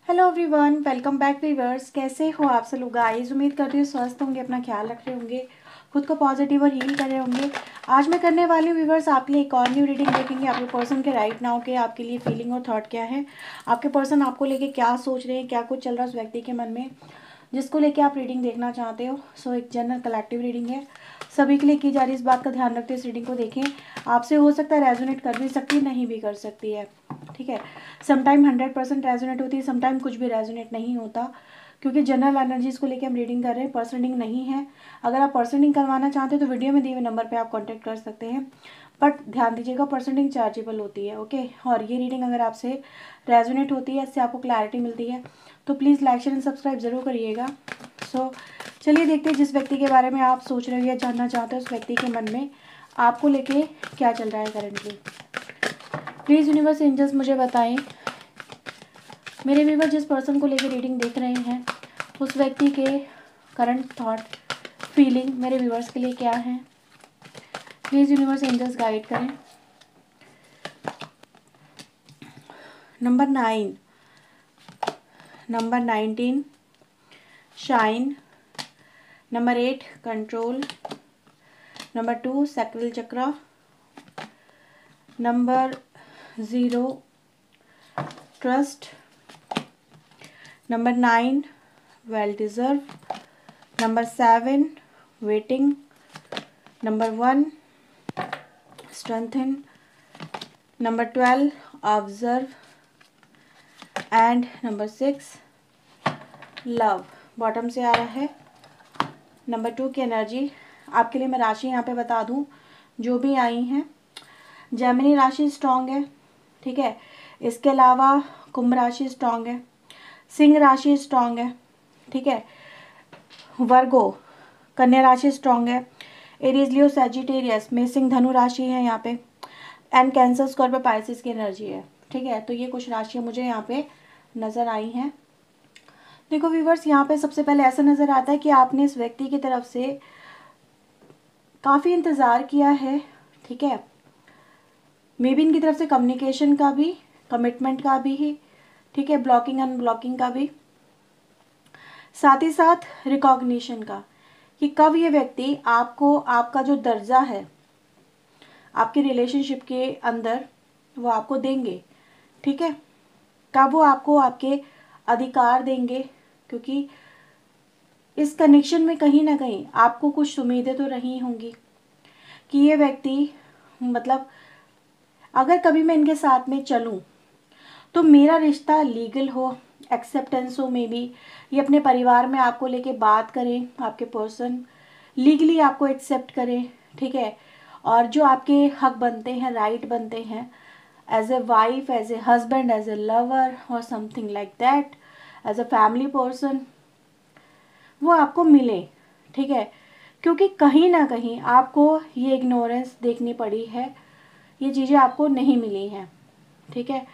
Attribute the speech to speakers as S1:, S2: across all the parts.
S1: Hello everyone, welcome back viewers. कैसे हो आप सब लोग गाइस? उम्मीद करती हूँ स्वस्थ होंगे, अपना ख्याल रख रहे होंगे, खुद को पॉजिटिव और हील कर रहे होंगे। आज मैं करने वाली हूँ व्यूअर्स आपके लिए एक और न्यू रीडिंग। देखेंगे आपके पर्सन के राइट नाउ के आपके लिए फीलिंग और थॉट क्या है, आपके पर्सन आपको लेके क्या सोच रहे हैं, क्या कुछ चल रहा है उस व्यक्ति के मन में जिसको लेके आप रीडिंग देखना चाहते हो। सो एक जनरल कलेक्टिव रीडिंग है, सभी के लिए की जा रही है। इस बात का ध्यान रखते इस रीडिंग को देखें। आपसे हो सकता है रेजोनेट कर भी सकती है, नहीं भी कर सकती है, ठीक है। समटाइम 100% रेजोनेट होती है, समटाइम कुछ भी रेजोनेट नहीं होता, क्योंकि जनरल एनर्जीज को लेकर हम रीडिंग कर रहे हैं, पर्सन रीडिंग नहीं है। अगर आप पर्सन रीडिंग करवाना चाहते हो तो वीडियो में दिए हुए नंबर पे आप कांटेक्ट कर सकते हैं, बट ध्यान दीजिएगा पर्सन रीडिंग चार्जेबल होती है, ओके। और ये रीडिंग अगर आपसे रेजोनेट होती है, इससे आपको क्लैरिटी मिलती है, तो please like share and subscribe ज़रूर करिएगा। सो चलिए देखते हैं जिस व्यक्ति के बारे में आप सोच रहे हो या जानना चाहते हो उस व्यक्ति के मन में आपको लेके क्या चल रहा है करंटली। प्लीज़ यूनिवर्स एंजल्स मुझे बताएं, मेरे व्यूअर जिस पर्सन को लेकर रीडिंग देख रहे हैं उस व्यक्ति के करंट थॉट फीलिंग मेरे व्यूअर्स के लिए क्या है। प्लीज़ यूनिवर्स एंजल्स गाइड करें। Number 9, number 19 shine, number 8 control, number 2 sacral chakra, number 0 trust, number 9 well deserve, number 7 waiting, number 1 strengthen, number 12 observe and number 6 love. Bottom से आ रहा है number 2 की एनर्जी। आपके लिए मैं राशि यहाँ पे बता दूँ जो भी आई हैं। जेमिनी राशि स्ट्रांग है, ठीक है। इसके अलावा कुंभ राशि स्ट्रांग है, सिंह राशि स्ट्रांग है, ठीक है। वर्गो कन्या राशि स्ट्रांग है, एरीज लियो सैजिटेरियस में सिंह धनु राशि है यहाँ पे, एंड कैंसर स्कॉर्पियो पाइसिस की एनर्जी है, ठीक है। तो ये कुछ राशियाँ मुझे यहाँ पे नज़र आई हैं। देखो व्यूवर्स, यहाँ पे सबसे पहले ऐसा नज़र आता है कि आपने इस व्यक्ति की तरफ से काफ़ी इंतज़ार किया है, ठीक है। मे बी इनकी तरफ से कम्युनिकेशन का भी, कमिटमेंट का भी ही, ठीक है, ब्लॉकिंग अनब्लॉकिंग का भी, साथ ही साथ रिकॉग्निशन का, कि कब ये व्यक्ति आपको आपका जो दर्जा है आपके रिलेशनशिप के अंदर वो आपको देंगे, ठीक है। कब वो आपको आपके अधिकार देंगे, क्योंकि इस कनेक्शन में कहीं ना कहीं आपको कुछ उम्मीदें तो रही होंगी कि ये व्यक्ति, मतलब अगर कभी मैं इनके साथ में चलूं तो मेरा रिश्ता लीगल हो, एक्सेप्टेंस हो, मे बी ये अपने परिवार में आपको लेके बात करें, आपके पर्सन लीगली आपको एक्सेप्ट करें, ठीक है। और जो आपके हक बनते हैं, राइट बनते हैं, as a wife, as a husband, as a lover और something like that, as a family person, वो आपको मिले, ठीक है। क्योंकि कहीं ना कहीं आपको ये इग्नोरेंस देखनी पड़ी है, ये चीज़ें आपको नहीं मिली हैं, ठीक है।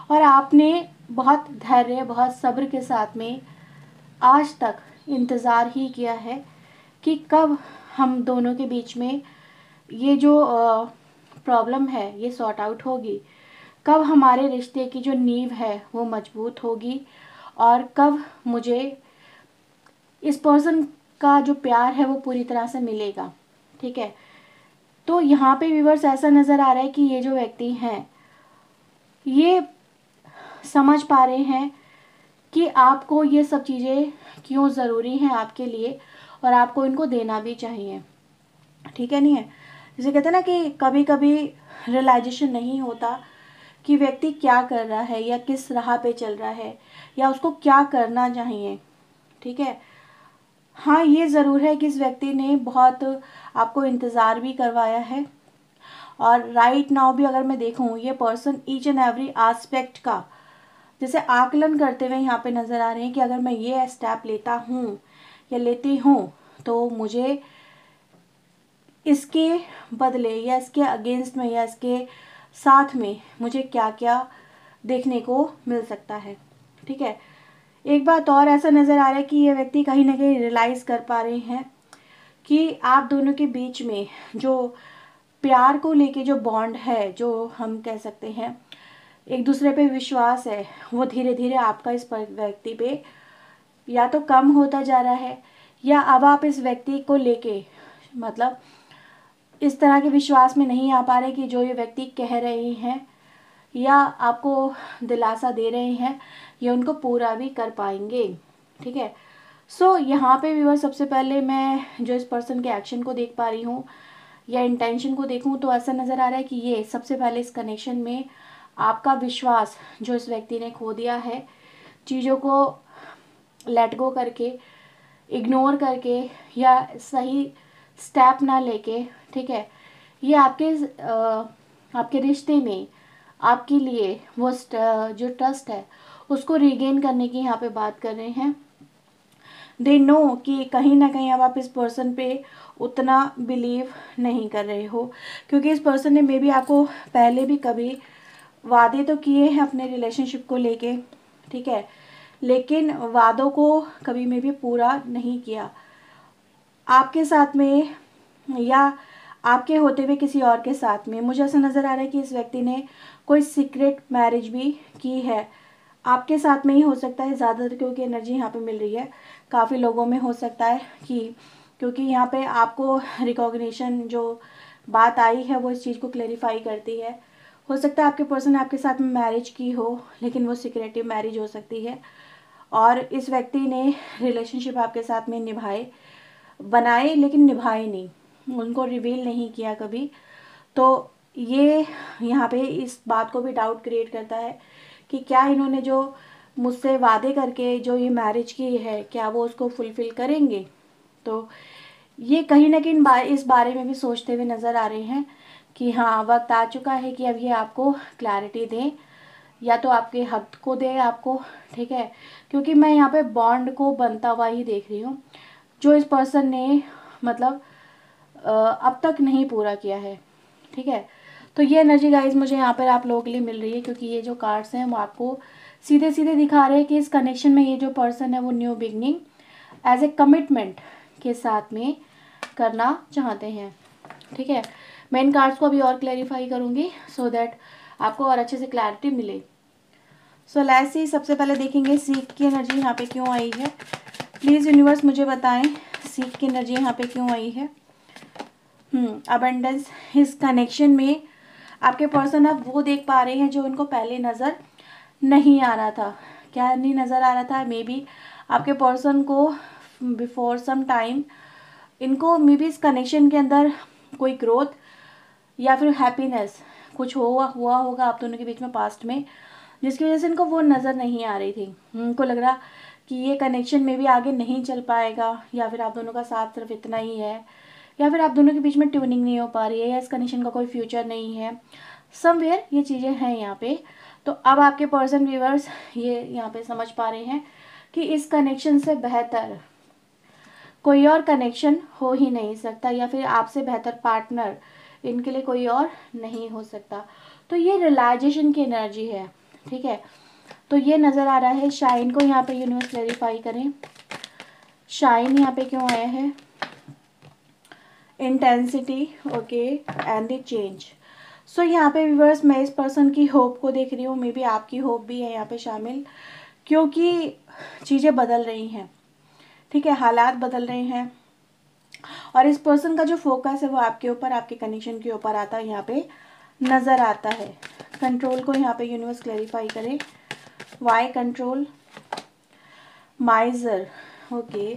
S1: और आपने बहुत धैर्य, बहुत सब्र के साथ में आज तक इंतज़ार ही किया है कि कब हम दोनों के बीच में ये जो प्रॉब्लम है ये सॉर्ट आउट होगी, कब हमारे रिश्ते की जो नींव है वो मजबूत होगी, और कब मुझे इस पर्सन का जो प्यार है वो पूरी तरह से मिलेगा, ठीक है। तो यहाँ पे व्यूअर्स ऐसा नज़र आ रहा है कि ये जो व्यक्ति हैं ये समझ पा रहे हैं कि आपको ये सब चीज़ें क्यों ज़रूरी हैं आपके लिए, और आपको इनको देना भी चाहिए, ठीक है। नहीं है, जैसे कहते हैं ना कि कभी कभी रियलाइजेशन नहीं होता कि व्यक्ति क्या कर रहा है या किस राह पे चल रहा है या उसको क्या करना चाहिए, ठीक है। हाँ, ये ज़रूर है कि इस व्यक्ति ने बहुत आपको इंतज़ार भी करवाया है, और राइट नाउ भी अगर मैं देखूँ ये person each and every aspect का जैसे आकलन करते हुए यहाँ पे नज़र आ रहे हैं कि अगर मैं ये स्टेप लेता हूँ या लेती हूँ तो मुझे इसके बदले या इसके अगेंस्ट में या इसके साथ में मुझे क्या क्या देखने को मिल सकता है, ठीक है। एक बात और ऐसा नज़र आ रहा है कि ये व्यक्ति कहीं ना कहीं रियलाइज़ कर पा रहे हैं कि आप दोनों के बीच में जो प्यार को लेके जो बॉन्ड है, जो हम कह सकते हैं एक दूसरे पे विश्वास है वो धीरे धीरे आपका इस व्यक्ति पे या तो कम होता जा रहा है, या अब आप इस व्यक्ति को लेके मतलब इस तरह के विश्वास में नहीं आ पा रहे कि जो ये व्यक्ति कह रहे हैं या आपको दिलासा दे रहे हैं ये उनको पूरा भी कर पाएंगे। ठीक है, सो यहाँ पे व्यूअर्स सबसे पहले मैं जो इस पर्सन के एक्शन को देख पा रही हूँ या इंटेंशन को देखूँ तो ऐसा नज़र आ रहा है कि ये सबसे पहले इस कनेक्शन में आपका विश्वास जो इस व्यक्ति ने खो दिया है, चीज़ों को लेट गो करके, इग्नोर करके या सही स्टेप ना लेके, ठीक है, ये आपके रिश्ते में आपके लिए वो जो ट्रस्ट है उसको रीगेन करने की यहाँ पे बात कर रहे हैं। दे नो कि कहीं ना कहीं अब आप इस पर्सन पे उतना बिलीव नहीं कर रहे हो, क्योंकि इस पर्सन ने मे बी आपको पहले भी कभी वादे तो किए हैं अपने रिलेशनशिप को लेके, ठीक है, लेकिन वादों को कभी में भी पूरा नहीं किया आपके साथ में या आपके होते हुए किसी और के साथ में। मुझे ऐसा नज़र आ रहा है कि इस व्यक्ति ने कोई सीक्रेट मैरिज भी की है, आपके साथ में ही हो सकता है ज़्यादातर, क्योंकि एनर्जी यहाँ पे मिल रही है काफ़ी लोगों में हो सकता है कि क्योंकि यहाँ पे आपको रिकॉग्निशन जो बात आई है वो इस चीज़ को क्लेरिफाई करती है। हो सकता है आपके पर्सन ने आपके साथ में मैरिज की हो, लेकिन वो सीक्रेटिव मैरिज हो सकती है और इस व्यक्ति ने रिलेशनशिप आपके साथ में बनाए लेकिन निभाए नहीं, उनको रिवील नहीं किया कभी। तो ये यहाँ पे इस बात को भी डाउट क्रिएट करता है कि क्या इन्होंने जो मुझसे वादे करके जो ये मैरिज की है क्या वो उसको फुलफिल करेंगे। तो ये कहीं ना कहीं इस बारे में भी सोचते हुए नज़र आ रहे हैं कि हाँ वक्त आ चुका है कि अब ये आपको क्लैरिटी दें या तो आपके हक को दें आपको, ठीक है, क्योंकि मैं यहाँ पे बॉन्ड को बनता हुआ ही देख रही हूँ जो इस पर्सन ने मतलब अब तक नहीं पूरा किया है। ठीक है, तो ये एनर्जी गाइज मुझे यहाँ पर आप लोगों के लिए मिल रही है, क्योंकि ये जो कार्ड्स हैं वो आपको सीधे सीधे दिखा रहे हैं कि इस कनेक्शन में ये जो पर्सन है वो new beginning as a commitment के साथ में करना चाहते हैं। ठीक है, मैं इन कार्ड्स को अभी और क्लैरिफाई करूँगी सो दैट आपको और अच्छे से क्लैरिटी मिले। सो लेट्स सी, सबसे पहले देखेंगे सीख की एनर्जी यहाँ पे क्यों आई है। प्लीज़ यूनिवर्स मुझे बताएं सीख की एनर्जी यहाँ पे क्यों आई है। अबंडेंस, इस कनेक्शन में आपके पर्सन अब वो देख पा रहे हैं जो उनको पहले नज़र नहीं आ रहा था। क्या नहीं नज़र आ रहा था? मे बी आपके पर्सन को बिफोर सम टाइम इनको मे बी इस कनेक्शन के अंदर कोई ग्रोथ या फिर हैप्पीनेस कुछ हुआ होगा आप दोनों के बीच में पास्ट में, जिसकी वजह से इनको वो नज़र नहीं आ रही थी। उनको लग रहा कि ये कनेक्शन में भी आगे नहीं चल पाएगा, या फिर आप दोनों का साथ सिर्फ इतना ही है, या फिर आप दोनों के बीच में ट्यूनिंग नहीं हो पा रही है, या इस कनेक्शन का कोई फ्यूचर नहीं है। समवेयर ये चीज़ें हैं यहाँ पे। तो अब आपके पर्सन व्यूअर्स ये यहाँ पे समझ पा रहे हैं कि इस कनेक्शन से बेहतर कोई और कनेक्शन हो ही नहीं सकता, या फिर आपसे बेहतर पार्टनर इनके लिए कोई और नहीं हो सकता। तो ये रियलाइजेशन की एनर्जी है। ठीक है, तो ये नज़र आ रहा है। शाइन को यहाँ पे यूनिवर्स क्लैरिफाई करें, शाइन यहाँ पे क्यों आया है। Intensity, okay, and the change. So यहाँ पे व्यूअर्स मैं इस पर्सन की होप को देख रही हूँ, मे बी आपकी होप भी है यहाँ पे शामिल, क्योंकि चीज़ें बदल रही हैं। ठीक है, हालात बदल रहे हैं और इस पर्सन का जो फोकस है वो आपके ऊपर, आपके कनेक्शन के ऊपर आता है, यहाँ पे नज़र आता है। कंट्रोल को यहाँ पे यूनिवर्स क्लैरिफाई करे, वाई कंट्रोल, माइजर, ओके।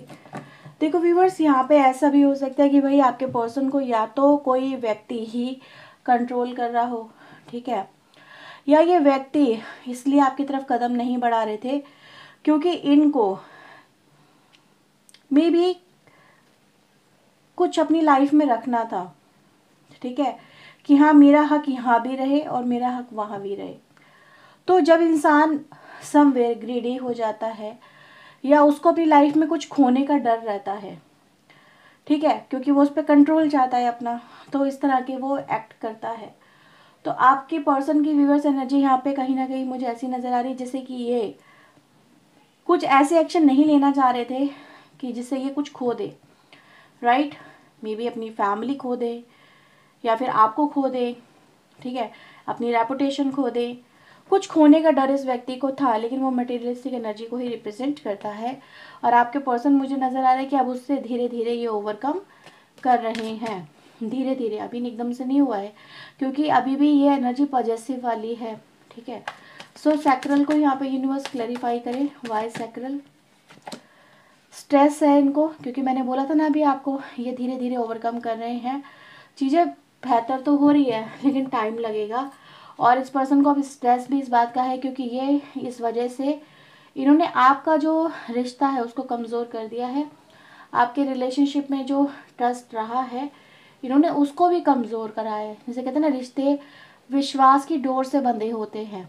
S1: देखो व्यूवर्स यहाँ पे ऐसा भी हो सकता है कि भाई आपके पर्सन को या तो कोई व्यक्ति ही कंट्रोल कर रहा हो, ठीक है, या ये व्यक्ति इसलिए आपकी तरफ कदम नहीं बढ़ा रहे थे क्योंकि इनको मे बी कुछ अपनी लाइफ में रखना था। ठीक है, कि हाँ मेरा हक यहाँ भी रहे और मेरा हक वहाँ भी रहे। तो जब इंसान समवेयर ग्रीडी हो जाता है या उसको अपनी लाइफ में कुछ खोने का डर रहता है, ठीक है, क्योंकि वो उस पर कंट्रोल चाहता है अपना, तो इस तरह के वो एक्ट करता है। तो आपके पर्सन की व्यूअर्स एनर्जी यहाँ पे कहीं ना कहीं मुझे ऐसी नज़र आ रही है जैसे कि ये कुछ ऐसे एक्शन नहीं लेना चाह रहे थे कि जिससे ये कुछ खो दे, राइट, मे बी अपनी फैमिली खो दे या फिर आपको खो दे, ठीक है, अपनी रेपुटेशन खो दे, कुछ खोने का डर इस व्यक्ति को था, लेकिन वो मटेरियलिस्टिक एनर्जी को ही रिप्रेजेंट करता है। और आपके पर्सन मुझे नज़र आ रहा है कि अब उससे धीरे धीरे ये ओवरकम कर रहे हैं, धीरे धीरे, अभी एकदम से नहीं हुआ है, क्योंकि अभी भी ये एनर्जी पॉजिटिव वाली है। ठीक है, सो सैक्रल को यहाँ पे यूनिवर्स क्लैरिफाई करें। Why sacral? स्ट्रेस है इनको, क्योंकि मैंने बोला था ना अभी आपको, ये धीरे धीरे ओवरकम कर रहे हैं। चीज़ें बेहतर तो हो रही है, लेकिन टाइम लगेगा। और इस पर्सन को अब स्ट्रेस भी इस बात का है, क्योंकि ये इस वजह से इन्होंने आपका जो रिश्ता है उसको कमज़ोर कर दिया है। आपके रिलेशनशिप में जो ट्रस्ट रहा है, इन्होंने उसको भी कमज़ोर करा है। जैसे कहते हैं ना, रिश्ते विश्वास की डोर से बंधे होते हैं।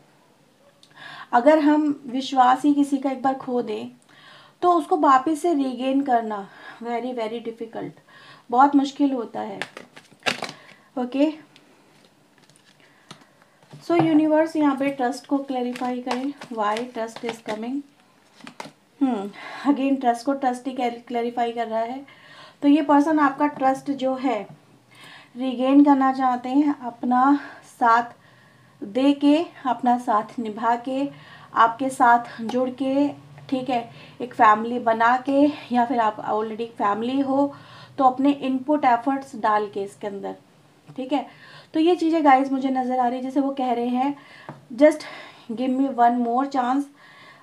S1: अगर हम विश्वास ही किसी का एक बार खो दें तो उसको वापस से रीगेन करना वेरी वेरी डिफ़िकल्ट, बहुत मुश्किल होता है। ओके, सो यूनिवर्स यहाँ पे ट्रस्ट को क्लैरिफाई करें। Why trust is coming? Again trust को ट्रस्ट ही क्लैरिफाई कर रहा है। तो ये पर्सन आपका ट्रस्ट जो है रीगेन करना चाहते हैं, अपना साथ दे के, अपना साथ निभा के, आपके साथ जुड़ के, ठीक है, एक फैमिली बना के, या फिर आप ऑलरेडी फैमिली हो तो अपने इनपुट एफर्ट्स डाल के इसके अंदर। ठीक है, तो ये चीज़ें गाइस मुझे नज़र आ रही है, जैसे वो कह रहे हैं just give me one more chance,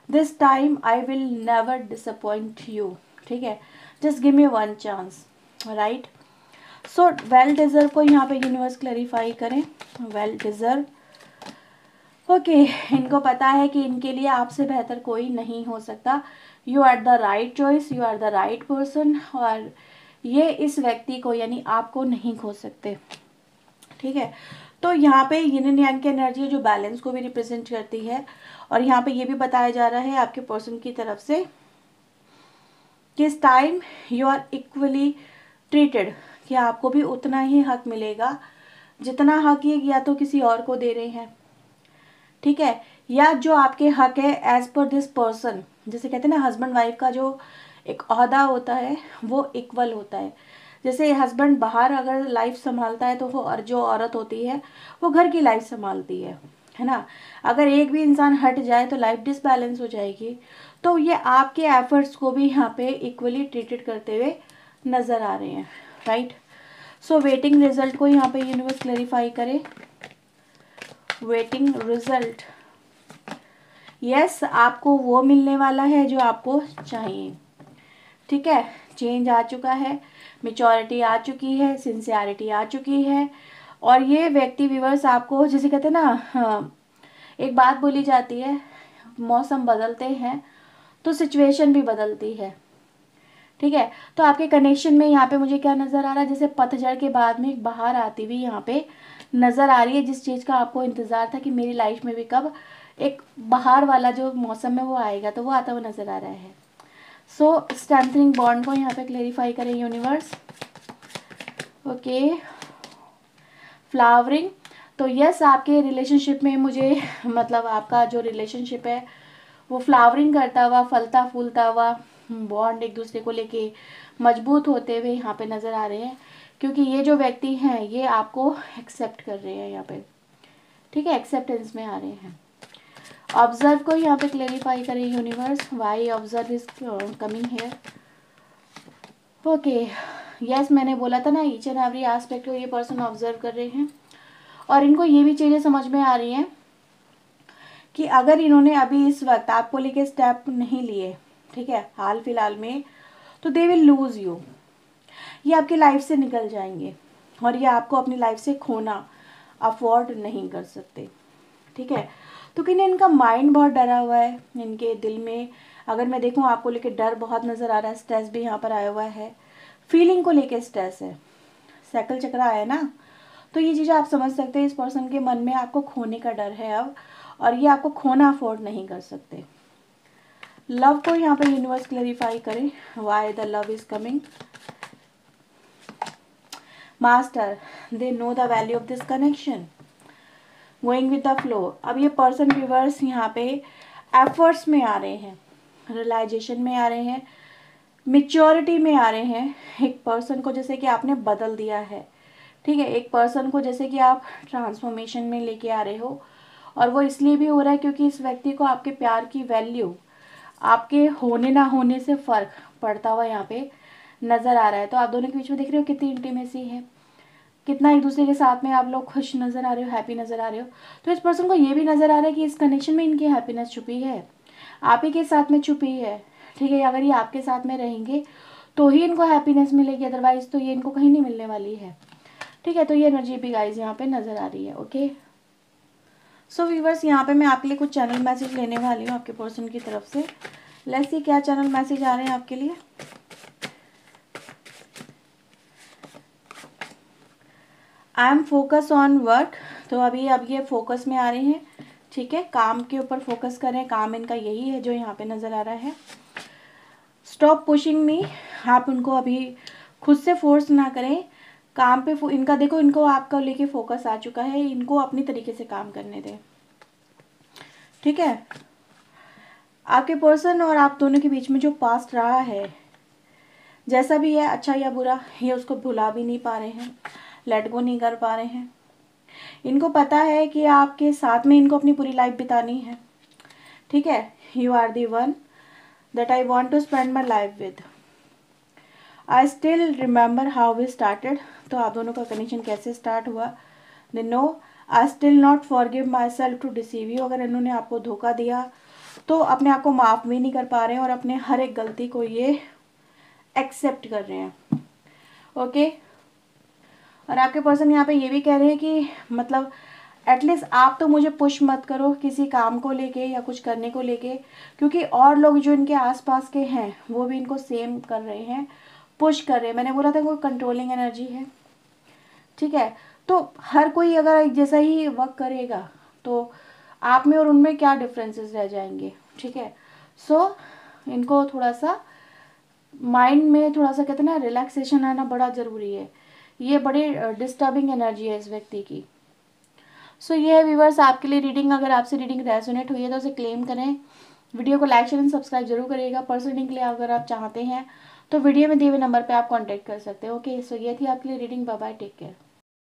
S1: this time I will never disappoint you. ठीक है, just give me one chance, right. So well deserve को यहाँ पे यूनिवर्स क्लैरिफाई करें। वेल डिजर्व, ओके, इनको पता है कि इनके लिए आपसे बेहतर कोई नहीं हो सकता। You are the right choice, you are the right person, और ये इस व्यक्ति को यानी आपको नहीं खो सकते। ठीक है, तो यहाँ पे यिन एंड यांग की एनर्जी जो बैलेंस को भी रिप्रेजेंट करती है। और यहाँ पे ये भी बताया जा रहा है आपके पर्सन की तरफ से कि इस time you are equally treated, कि आपको भी उतना ही हक मिलेगा जितना हक ये या तो किसी और को दे रहे हैं। ठीक है, या जो आपके हक है एज पर दिस पर्सन, जैसे कहते हैं ना हस्बैंड वाइफ का जो एक ओहदा होता है वो इक्वल होता है। जैसे हस्बैंड बाहर अगर लाइफ संभालता है तो वो, और जो औरत होती है वो घर की लाइफ संभालती है ना। अगर एक भी इंसान हट जाए तो लाइफ डिसबैलेंस हो जाएगी। तो ये आपके एफर्ट्स को भी यहाँ पे इक्वली ट्रीटेड करते हुए नज़र आ रहे हैं, राइट। सो वेटिंग रिजल्ट को यहाँ पे यूनिवर्स क्लैरिफाई करे। वेटिंग रिजल्ट, यस, आपको वो मिलने वाला है जो आपको चाहिए। ठीक है, चेंज आ चुका है, मैच्योरिटी आ चुकी है, सिंसियरिटी आ चुकी है। और ये व्यक्ति व्यूअर्स आपको, जैसे कहते हैं ना, हाँ, एक बात बोली जाती है, मौसम बदलते हैं तो सिचुएशन भी बदलती है। ठीक है, तो आपके कनेक्शन में यहाँ पे मुझे क्या नज़र आ रहा है, जैसे पतझड़ के बाद में एक बहार आती हुई यहाँ पे नज़र आ रही है। जिस चीज़ का आपको इंतज़ार था कि मेरी लाइफ में भी कब एक बहार वाला जो मौसम है वो आएगा, तो वो आता हुआ नज़र आ रहा है। सो स्ट्रेंथनिंग बॉन्ड को यहाँ पे क्लैरिफाई करें यूनिवर्स। ओके, फ्लावरिंग, तो यस, आपके रिलेशनशिप में मुझे मतलब आपका जो रिलेशनशिप है वो फ्लावरिंग करता हुआ, फलता फूलता हुआ, बॉन्ड एक दूसरे को लेके मजबूत होते हुए यहाँ पे नज़र आ रहे हैं, क्योंकि ये जो व्यक्ति हैं ये आपको एक्सेप्ट कर रहे हैं यहाँ पे। ठीक है, एक्सेप्टेंस में आ रहे हैं। ऑब्जर्व को यहाँ पे क्लेरिफाई करें universe. Why observe is coming here? Okay, yes, मैंने बोला था ना ईच एंड एवरी एस्पेक्ट को ये पर्सन ऑब्जर्व कर रहे हैं। और इनको ये भी चीज़ें समझ में आ रही हैं कि अगर इन्होंने अभी इस वक्त आपको लेके स्टेप नहीं लिए, ठीक है, हाल फिलहाल में, तो दे विल लूज यू, ये आपकी लाइफ से निकल जाएंगे और ये आपको अपनी लाइफ से खोना अफोर्ड नहीं कर सकते। ठीक है, तो कि इनका माइंड बहुत डरा हुआ है, इनके दिल में अगर मैं देखूं आपको लेके डर बहुत नज़र आ रहा है, स्ट्रेस भी यहाँ पर आया हुआ है, फीलिंग को लेके स्ट्रेस है, साइकिल चक्रा आया ना, तो ये चीज़ें आप समझ सकते हैं। इस पर्सन के मन में आपको खोने का डर है अब, और ये आपको खोना अफोर्ड नहीं कर सकते। लव को यहाँ पे यूनिवर्स क्लैरिफाई करें। Why the love is coming? Master, they know the value of this connection, going with the flow. अब ये पर्सन व्यूअर्स यहाँ पे एफर्ट्स में आ रहे हैं, रियलाइजेशन में आ रहे हैं, मेच्योरिटी में आ रहे हैं। एक पर्सन को जैसे कि आपने बदल दिया है, ठीक है, एक पर्सन को जैसे कि आप ट्रांसफॉर्मेशन में लेके आ रहे हो, और वो इसलिए भी हो रहा है क्योंकि इस व्यक्ति को आपके प्यार की वैल्यू आपके होने ना होने से फ़र्क पड़ता हुआ यहाँ पे नज़र आ रहा है। तो आप दोनों के बीच में देख रहे हो कितनी इंटीमेसी है, कितना एक दूसरे के साथ में आप लोग खुश नज़र आ रहे हो, हैप्पी नज़र आ रहे हो। तो इस पर्सन को ये भी नज़र आ रहा है कि इस कनेक्शन में इनकी हैप्पीनेस छुपी है, आप ही के साथ में छुपी है। ठीक है, अगर ये आपके साथ में रहेंगे तो ही इनको हैप्पीनेस मिलेगी, अदरवाइज तो ये इनको कहीं नहीं मिलने वाली है। ठीक है, तो ये एनर्जी भी गाइज यहाँ पे नज़र आ रही है। ओके, सो व्यूवर्स, यहाँ पे मैं आपके लिए कुछ चैनल मैसेज लेने वाली हूँ आपके पर्सन की तरफ से। लेट्स सी क्या चैनल मैसेज आ रहे हैं आपके लिए। I am focus on work, तो अभी अब ये फोकस में आ रहे हैं। ठीक है, काम के ऊपर फोकस करें, काम इनका यही है जो यहाँ पे नज़र आ रहा है। स्टॉप पुशिंग मी, आप उनको अभी खुद से फोर्स ना करें काम पे। इनका देखो, इनको आपका लेके फोकस आ चुका है, इनको अपनी तरीके से काम करने दें। ठीक है, आपके पर्सन और आप दोनों के बीच में जो पास्ट रहा है, जैसा भी है, अच्छा या बुरा, ये उसको भुला भी नहीं पा रहे हैं, लेट गो नहीं कर पा रहे हैं। इनको पता है कि आपके साथ में इनको अपनी पूरी लाइफ बितानी है। ठीक है, you are the one that I want to spend my life with. I still remember how we started, तो आप दोनों का कनेक्शन कैसे स्टार्ट हुआ। They know I still not forgive myself to deceive you, अगर इन्होंने आपको धोखा दिया तो अपने आप को माफ़ भी नहीं कर पा रहे हैं और अपने हर एक गलती को ये एक्सेप्ट कर रहे हैं। ओके, और आपके पर्सन यहाँ पे ये भी कह रहे हैं कि मतलब एटलीस्ट आप तो मुझे पुश मत करो किसी काम को लेके या कुछ करने को लेके, क्योंकि और लोग जो इनके आसपास के हैं वो भी इनको सेम कर रहे हैं, पुश कर रहे हैं। मैंने बोला था कोई कंट्रोलिंग एनर्जी है। ठीक है, तो हर कोई अगर एक जैसा ही वर्क करेगा तो आप में और उनमें क्या डिफरेंसेस रह जाएंगे। ठीक है, सो इनको थोड़ा सा माइंड में थोड़ा सा कहते हैं ना रिलैक्सेशन आना बड़ा ज़रूरी है। ये बड़ी डिस्टर्बिंग एनर्जी है इस व्यक्ति की। सो ये है व्यूवर्स आपके लिए रीडिंग। अगर आपसे रीडिंग रेजोनेट हुई है तो उसे क्लेम करें, वीडियो को लाइक शेयर एंड सब्सक्राइब जरूर करिएगा। पर्सनल के लिए अगर आप चाहते हैं तो वीडियो में दिए हुए नंबर पे आप कांटेक्ट कर सकते हैं। ओके, सो ये थी आपके लिए reading. Bye bye, take care.